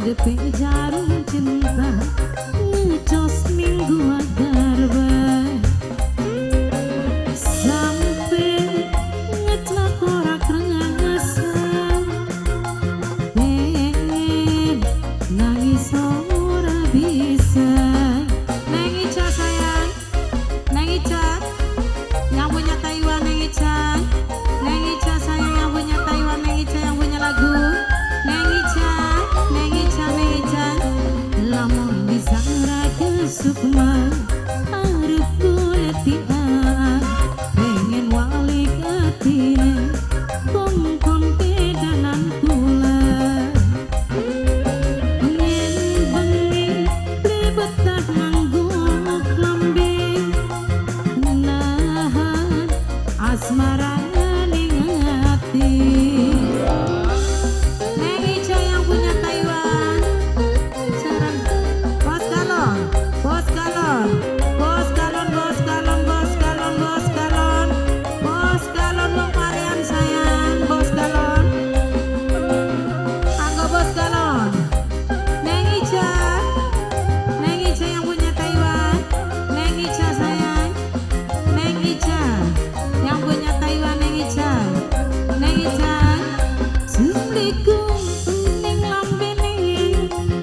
Sandepe jarum cinta ngecos minggu agar baik sampai ngetlak ora kerasa pengen nangis ora bisa. Neng Ica sayang, Neng Ica yang punya Taiwan, Neng Ica, Neng Ica sayang yang punya Taiwan, Neng Ica yang punya lagu, Neng Ica, Neng Ica, Neng Ica, lamun bisa raga sukma arep kuletian pengen wali katine kongkong kedanan kula yen bengi libetah nganggo klambi nahan asmara ning ati. Neng Ica yang punya Taiwan, sarang bos galon, bos galon, bos galon, bos galon, bos galon, bos galon, bos galon Bang Mariam sayang, bos galon, anggo bos galon. Neng Ica yang punya Taiwan, Neng Ica sayang, Neng Ica yang punya Taiwan, Neng Ica, Neng Ica, sumliku ning lambene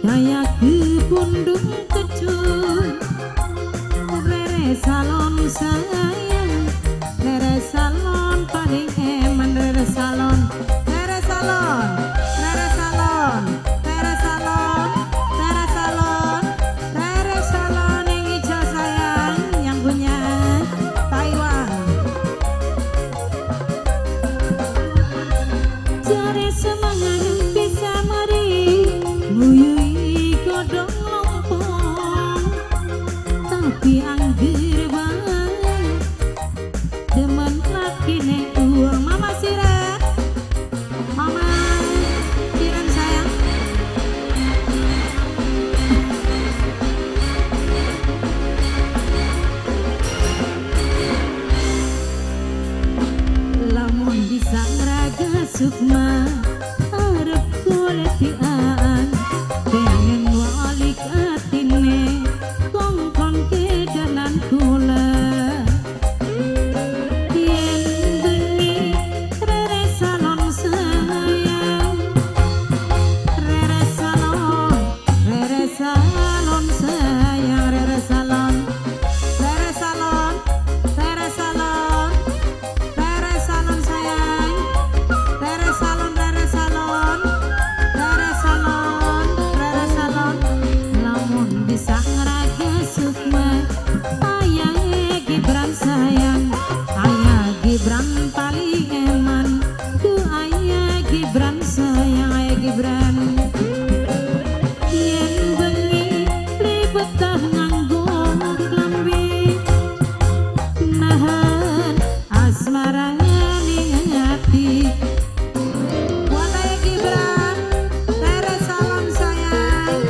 kaya kepundung kecut. Rere salon sayang, Rere salon paling eman, Rere salon, Rere salon, Rere salon, Rere salon, Rere salon, Rere salon. Neng Ica sayang yang punya Taiwan. Jare semangat bisa mari nguyui godong lompong tapi angger bae demen lakine uang. Mama Siren, Mama Siren sayang, lamun bisa raga sukma arep kuletian pengen wali katine kongkong kedanan kula yen bengi Rere salon sayang, Rere salon, Rere salon sayang, Rere salon, Rere salon, Rere salon, Rere salon sayang, Rere salon, Rere salon, Rere salon, Rere salon. Lamun bisa ngeraga sukma ayah Gibran sayang, ayah Gibran paling eman ku ayah Gibran sayang, ayah Gibran. Yen bengi libetah nganggo klambi nahan asmara ning ati. Buat ayah Gibran, Rere salon sayang,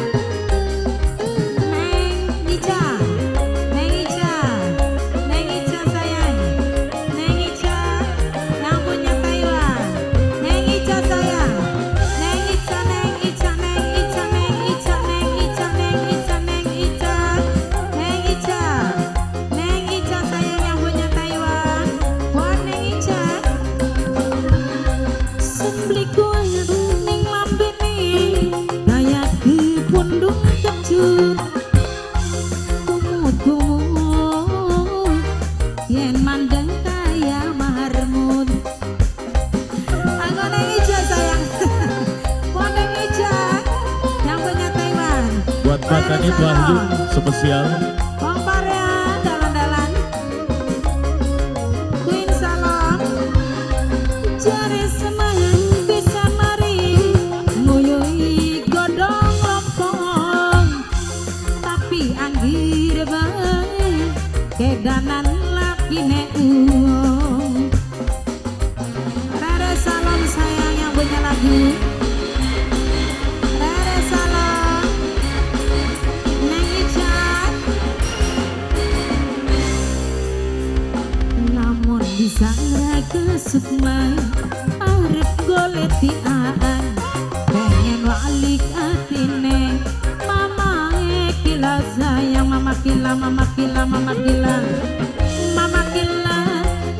Neng Ica, Neng Ica, Neng Ica sayang, Neng Ica yang punya Taiwan, Neng Ica sayang, Neng Ica, Neng Ica, Neng Ica, Neng Ica, Neng Ica, Neng Ica, Neng Ica, Neng Ica, Neng Ica sayang yang punya Taiwan. Buat Neng Ica, sembliku ning lambene kaya kepundung kecut. Kumut-kumut yen mandeng kaya marmut. Anggo Neng Ica sayang, buat Neng Ica yang punya Taiwan. Buat Batani Wahyu spesial. Bang Parea dalan-dalan, Queen Salon, jare semangat bisa mari nguyui godong lompong tapi anggir bae kedanan lakine uang. Rere salon sayang yang punya lagu, Rere salon, Neng Ica, atine mama kila sayang mama kila mama kila mama kila mama kila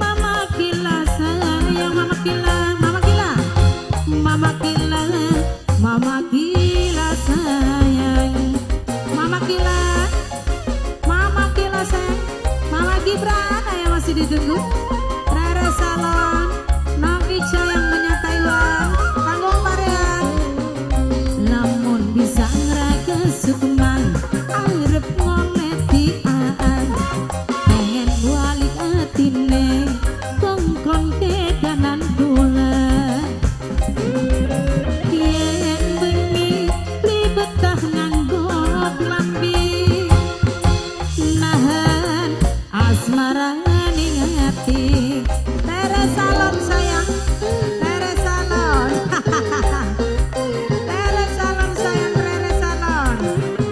mama kila sayang mama kila mama kila mama kila mama kila sayang mama kila sayang mama Gibran yang masih ditunggu Rere Salon Nong Ica yang menyertai Taiwan tanggung parean lamun bisa ngeraga sukuman arep ngoleti aan pengen balik atine kongkong ke kanan kula yen bengi libet tah nganggo lambi nahan asmara ning hati Tere Salon sayang Tere Salon Tere Salon sayang Tere Salon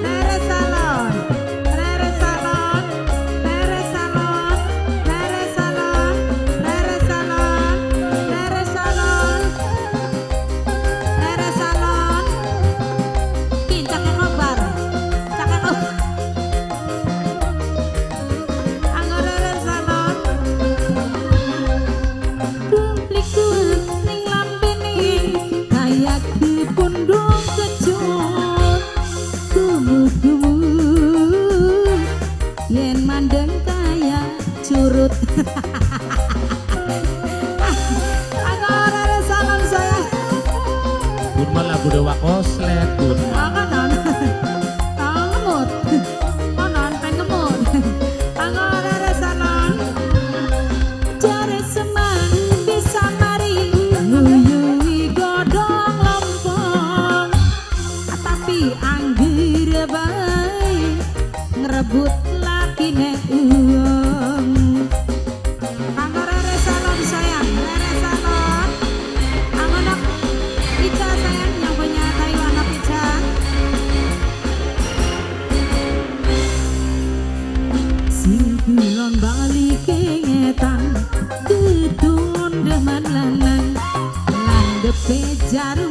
Tere Salon Tere Salon Tere Salon Tere Salon Tere Salon Tere Salon Tere Salon kincak ngobar cakek anggo Tere Salon kumplik ning lambene kayak dipundung kecut gumuh-gumuh yen mandeng kaya curut anggo Tere Salon saya Pun malah budewa koslet pun. kanan ngemut kanan pengen ngemut anggo Tere Salon jare seman bisa mari nguyui godong lompong tapi anggere bae ngerebut lakine uang anggo Tere Salon sayang Tere Salon anggo Nok Ica sayang yang punya Taiwan Nok Ica sing kulon balik ngetan ketun deman lanang landep jarum